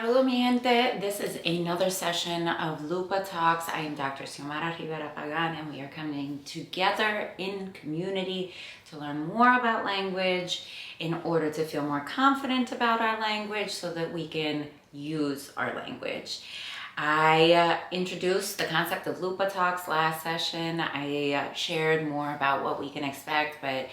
Saludos mi gente, this is another session of LUPA Talks. I am Dr. Xiomara Rivera Pagán and we are coming together in community to learn more about language in order to feel more confident about our language so that we can use our language. I introduced the concept of LUPA Talks last session. I shared more about what we can expect, but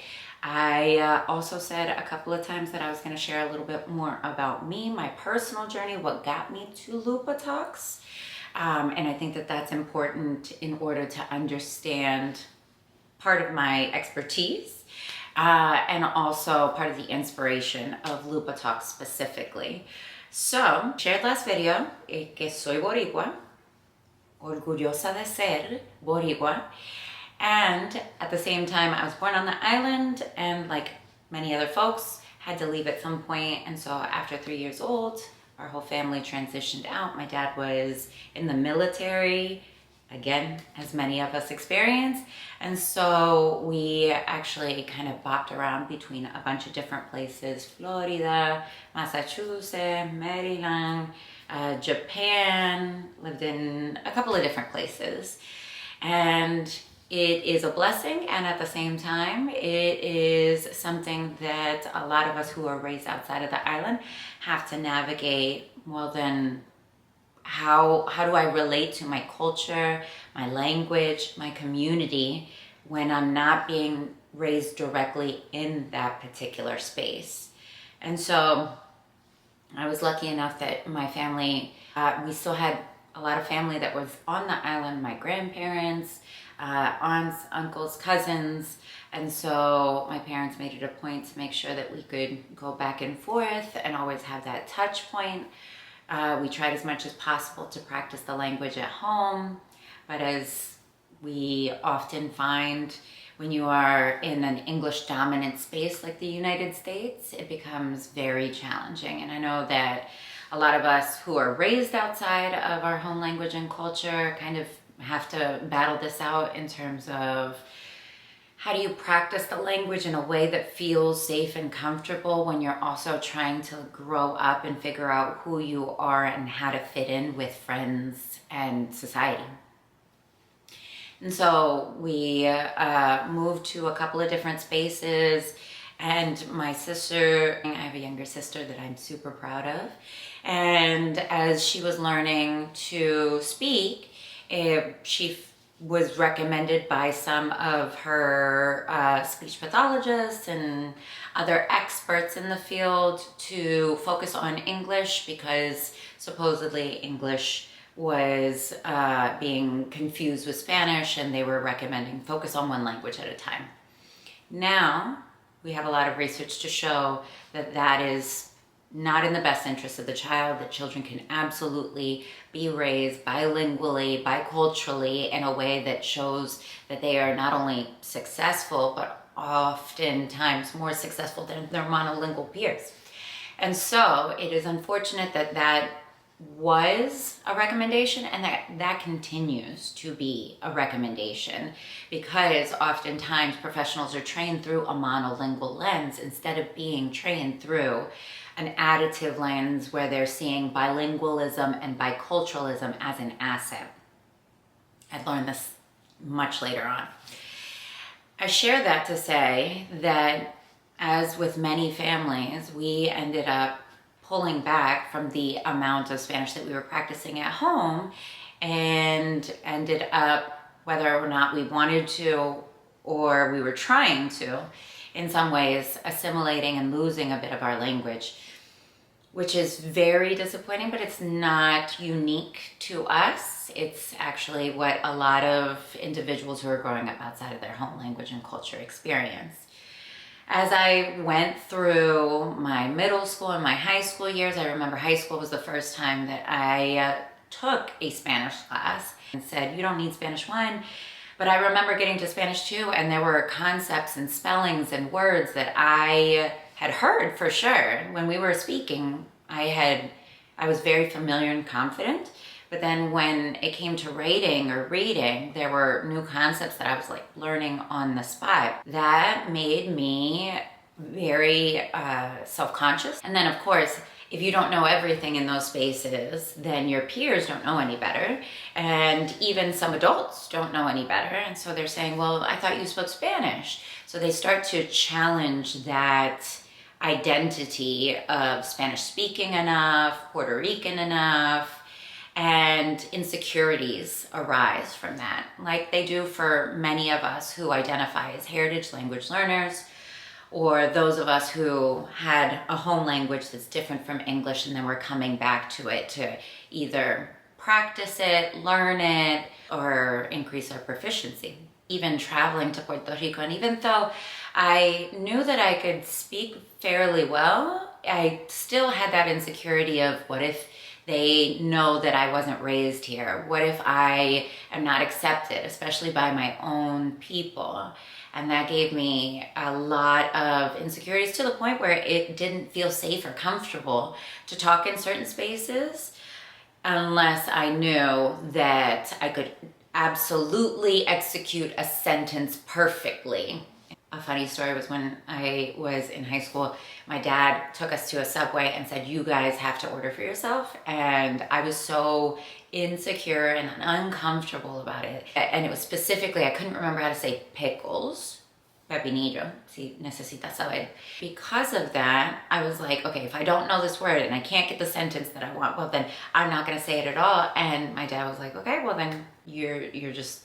I also said a couple of times that I was going to share a little bit more about me, my personal journey, what got me to LUPA Talks. And I think that that's important in order to understand part of my expertise and also part of the inspiration of LUPA Talks specifically. So, shared last video, que soy boricua, orgullosa de ser boricua. And at the same time, I was born on the island and like many other folks, had to leave at some point. And so after 3 years old, our whole family transitioned out. My dad was in the military, again, as many of us experience. And so we actually kind of bopped around between a bunch of different places: Florida, Massachusetts, Maryland, Japan, lived in a couple of different places. And it is a blessing, and at the same time, it is something that a lot of us who are raised outside of the island have to navigate. Well, then how do I relate to my culture, my language, my community when I'm not being raised directly in that particular space? And so I was lucky enough that my family, we still had a lot of family that was on the island, my grandparents, aunts, uncles, cousins. And so my parents made it a point to make sure that we could go back and forth and always have that touch point. We tried as much as possible to practice the language at home, but as we often find when you are in an English dominant space like the United States, it becomes very challenging. And I know that a lot of us who are raised outside of our home language and culture kind of have to battle this out in terms of how do you practice the language in a way that feels safe and comfortable when you're also trying to grow up and figure out who you are and how to fit in with friends and society. And so we moved to a couple of different spaces, and my sister, I have a younger sister that I'm super proud of, and as she was learning to speak, she was recommended by some of her speech pathologists and other experts in the field to focus on English because supposedly English was being confused with Spanish, and they were recommending focus on one language at a time. Now, we have a lot of research to show that that is not in the best interest of the child, that children can absolutely be raised bilingually, biculturally in a way that shows that they are not only successful, but oftentimes more successful than their monolingual peers. And so it is unfortunate that that was a recommendation and that continues to be a recommendation, because oftentimes professionals are trained through a monolingual lens instead of being trained through an additive lens where they're seeing bilingualism and biculturalism as an asset. I learned this much later on. I share that to say that, as with many families, we ended up pulling back from the amount of Spanish that we were practicing at home and ended up, whether or not we wanted to or we were trying to, in some ways assimilating and losing a bit of our language, which is very disappointing, but it's not unique to us. It's actually what a lot of individuals who are growing up outside of their home language and culture experience. As I went through my middle school and my high school years, I remember high school was the first time that I took a Spanish class and said, you don't need Spanish 1. But I remember getting to Spanish 2, and there were concepts and spellings and words that I had heard for sure. When we were speaking, I was very familiar and confident. But then when it came to writing or reading, there were new concepts that I was like learning on the spot. That made me very self-conscious. And then of course, if you don't know everything in those spaces, then your peers don't know any better. And even some adults don't know any better. And so they're saying, well, I thought you spoke Spanish. So they start to challenge that identity of Spanish speaking enough, Puerto Rican enough, and insecurities arise from that, like they do for many of us who identify as heritage language learners, or those of us who had a home language that's different from English and then we're coming back to it to either practice it, learn it, or increase our proficiency. Even traveling to Puerto Rico, and even though I knew that I could speak fairly well, I still had that insecurity of what if they know that I wasn't raised here? What if I am not accepted, especially by my own people? And that gave me a lot of insecurities to the point where it didn't feel safe or comfortable to talk in certain spaces unless I knew that I could absolutely execute a sentence perfectly. A funny story was when I was in high school, my dad took us to a Subway and said, you guys have to order for yourself. And I was so insecure and uncomfortable about it. And it was specifically, I couldn't remember how to say pickles. Pepinillo, si necesitas saber. Because of that, I was like, okay, if I don't know this word and I can't get the sentence that I want, well then I'm not gonna say it at all. And my dad was like, okay, well then you're just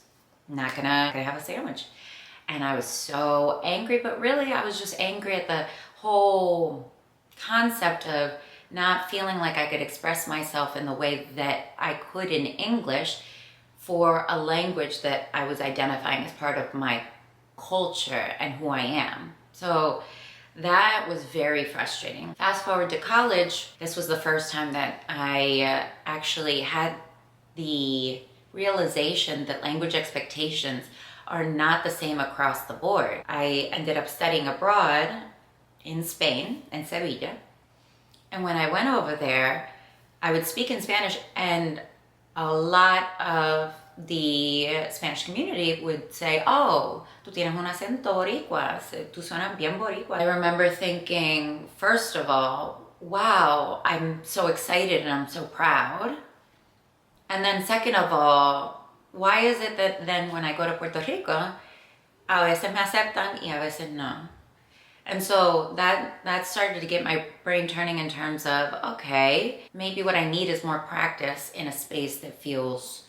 not gonna have a sandwich. And I was so angry, but really I was just angry at the whole concept of not feeling like I could express myself in the way that I could in English for a language that I was identifying as part of my culture and who I am. So that was very frustrating. Fast forward to college, this was the first time that I actually had the realization that language expectations are not the same across the board. I ended up studying abroad in Spain, in Sevilla. And when I went over there, I would speak in Spanish, and a lot of the Spanish community would say, oh, tú tienes un acento boricua, tú suenas bien boricua. I remember thinking, first of all, wow, I'm so excited and I'm so proud. And then second of all, why is it that then when I go to Puerto Rico, a veces me aceptan y a veces no? And so that started to get my brain turning in terms of, okay, maybe what I need is more practice in a space that feels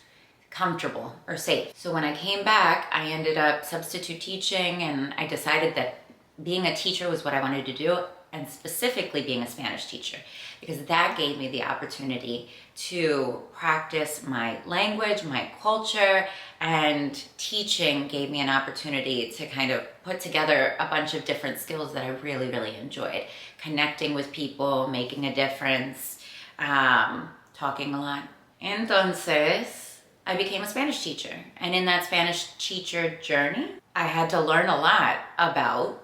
comfortable or safe. So when I came back, I ended up substitute teaching, and I decided that being a teacher was what I wanted to do, and specifically being a Spanish teacher, because that gave me the opportunity to practice my language, my culture, and teaching gave me an opportunity to kind of put together a bunch of different skills that I really, really enjoyed. Connecting with people, making a difference, talking a lot. Entonces, I became a Spanish teacher. And in that Spanish teacher journey, I had to learn a lot about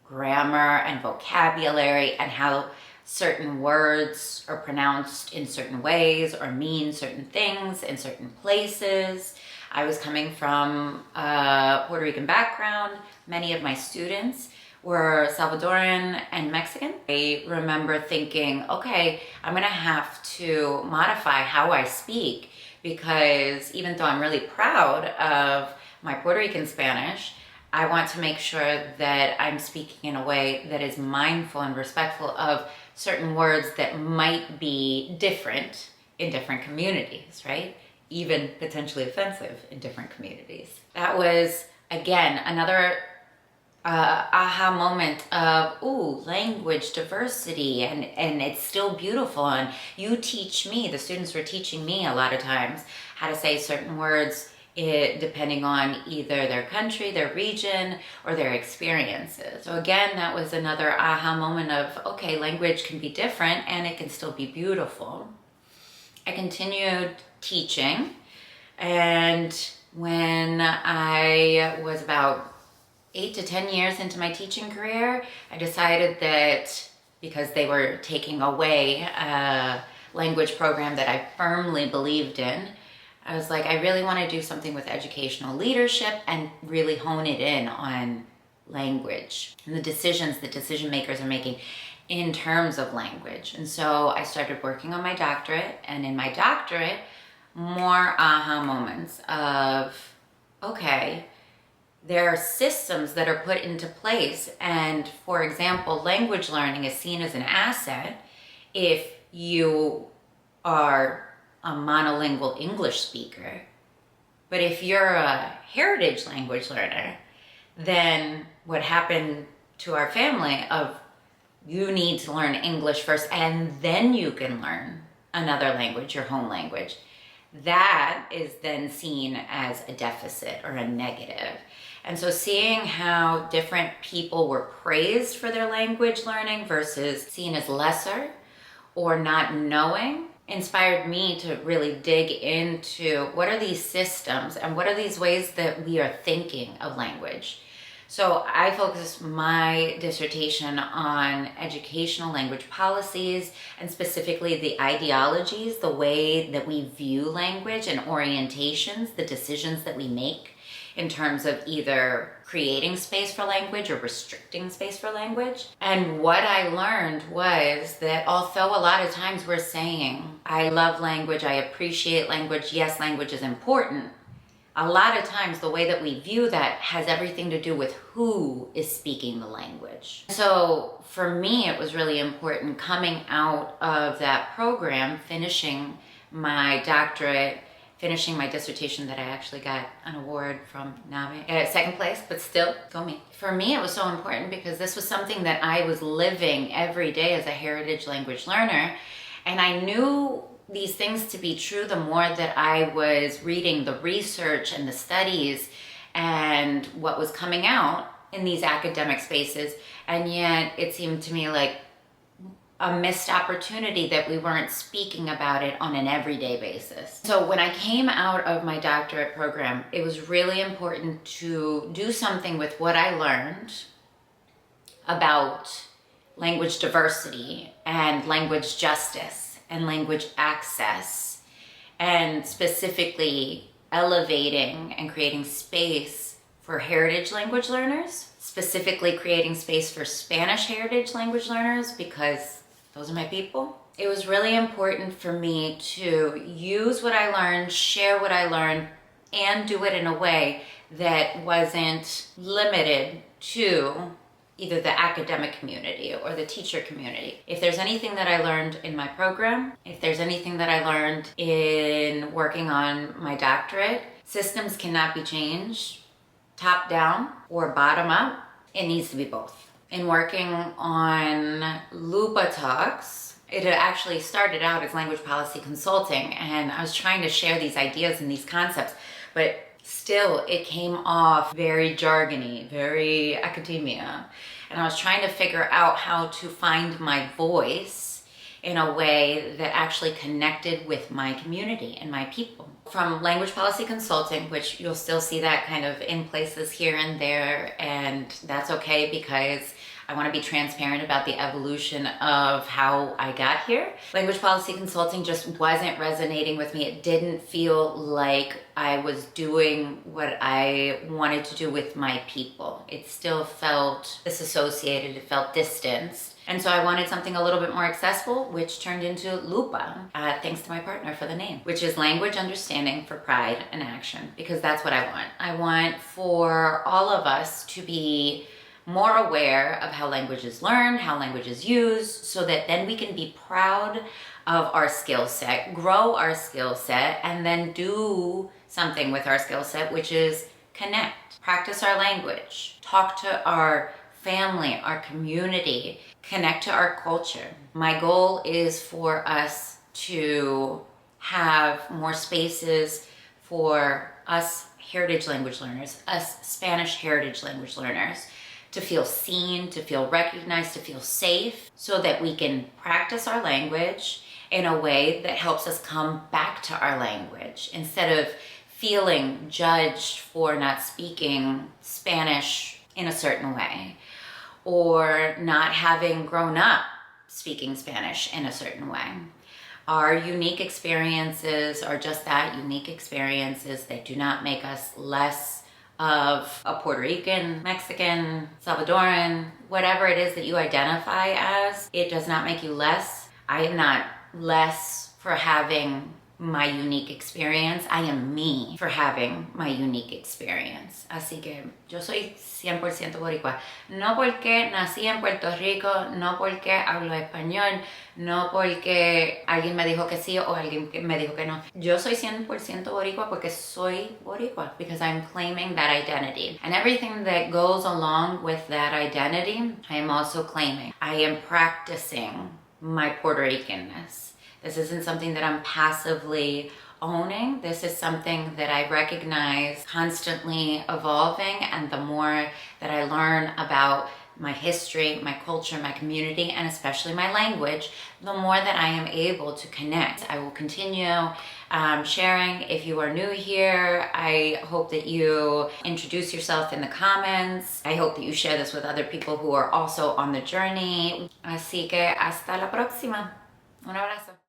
grammar and vocabulary and how certain words are pronounced in certain ways or mean certain things in certain places. I was coming from a Puerto Rican background. Many of my students were Salvadoran and Mexican. I remember thinking, okay, I'm gonna have to modify how I speak, because even though I'm really proud of my Puerto Rican Spanish, I want to make sure that I'm speaking in a way that is mindful and respectful of certain words that might be different in different communities, right? Even potentially offensive in different communities. That was, again, another aha moment of, ooh, language diversity, and it's still beautiful. And you teach me, the students were teaching me a lot of times how to say certain words depending on either their country, their region, or their experiences. So again, that was another aha moment of, okay, language can be different and it can still be beautiful. I continued teaching, and when I was about 8 to 10 years into my teaching career, I decided that because they were taking away a language program that I firmly believed in, I was like, I really want to do something with educational leadership and really hone it in on language and the decisions that decision makers are making in terms of language. And so I started working on my doctorate, and in my doctorate, more aha moments of, okay, there are systems that are put into place. And for example, language learning is seen as an asset if you are a monolingual English speaker. But if you're a heritage language learner, then what happened to our family of you need to learn English first and then you can learn another language, your home language. That is then seen as a deficit or a negative. And so seeing how different people were praised for their language learning versus seen as lesser or not knowing inspired me to really dig into what are these systems and what are these ways that we are thinking of language. So I focused my dissertation on educational language policies and specifically the ideologies, the way that we view language and orientations, the decisions that we make in terms of either creating space for language or restricting space for language. And what I learned was that although a lot of times we're saying, I love language, I appreciate language, yes, language is important, a lot of times the way that we view that has everything to do with who is speaking the language. So for me, it was really important coming out of that program, finishing my doctorate, finishing my dissertation that I actually got an award from NAVE, second place, but still, go me. For me, it was so important because this was something that I was living every day as a heritage language learner. And I knew these things to be true the more that I was reading the research and the studies and what was coming out in these academic spaces. And yet it seemed to me like a missed opportunity that we weren't speaking about it on an everyday basis. So when I came out of my doctorate program, it was really important to do something with what I learned about language diversity and language justice and language access, and specifically elevating and creating space for heritage language learners, specifically creating space for Spanish heritage language learners because those are my people. It was really important for me to use what I learned, share what I learned, and do it in a way that wasn't limited to either the academic community or the teacher community. If there's anything that I learned in my program, if there's anything that I learned in working on my doctorate, systems cannot be changed top down or bottom up. It needs to be both. In working on LUPA Talks, it had actually started out as language policy consulting, and I was trying to share these ideas and these concepts, but still it came off very jargony, very academia. And I was trying to figure out how to find my voice in a way that actually connected with my community and my people. From language policy consulting, which you'll still see that kind of in places here and there, and that's okay because I want to be transparent about the evolution of how I got here. Language policy consulting just wasn't resonating with me. It didn't feel like I was doing what I wanted to do with my people. It still felt disassociated, it felt distanced. And so I wanted something a little bit more accessible, which turned into LUPA, thanks to my partner for the name, which is Language Understanding for Pride and Action, because that's what I want. I want for all of us to be more aware of how language is learned, how language is used, so that then we can be proud of our skill set, grow our skill set, and then do something with our skill set, which is connect, practice our language, talk to our family, our community, connect to our culture. My goal is for us to have more spaces for us heritage language learners, us Spanish heritage language learners, to feel seen, to feel recognized, to feel safe, so that we can practice our language in a way that helps us come back to our language instead of feeling judged for not speaking Spanish in a certain way or not having grown up speaking Spanish in a certain way. Our unique experiences are just that, unique experiences. They do not make us less of a Puerto Rican, Mexican, Salvadoran, whatever it is that you identify as. It does not make you less. I am not less for having my unique experience. I am me for having my unique experience. Así que yo soy 100% boricua. No porque nací en Puerto Rico, no porque hablo español, no porque alguien me dijo que sí o alguien me dijo que no. Yo soy 100% boricua porque soy boricua, because I'm claiming that identity. And everything that goes along with that identity, I am also claiming. I am practicing my Puerto Ricanness. This isn't something that I'm passively owning. This is something that I recognize constantly evolving, and the more that I learn about my history, my culture, my community, and especially my language, the more that I am able to connect. I will continue sharing. If you are new here, I hope that you introduce yourself in the comments. I hope that you share this with other people who are also on the journey. Así que hasta la próxima. Un abrazo.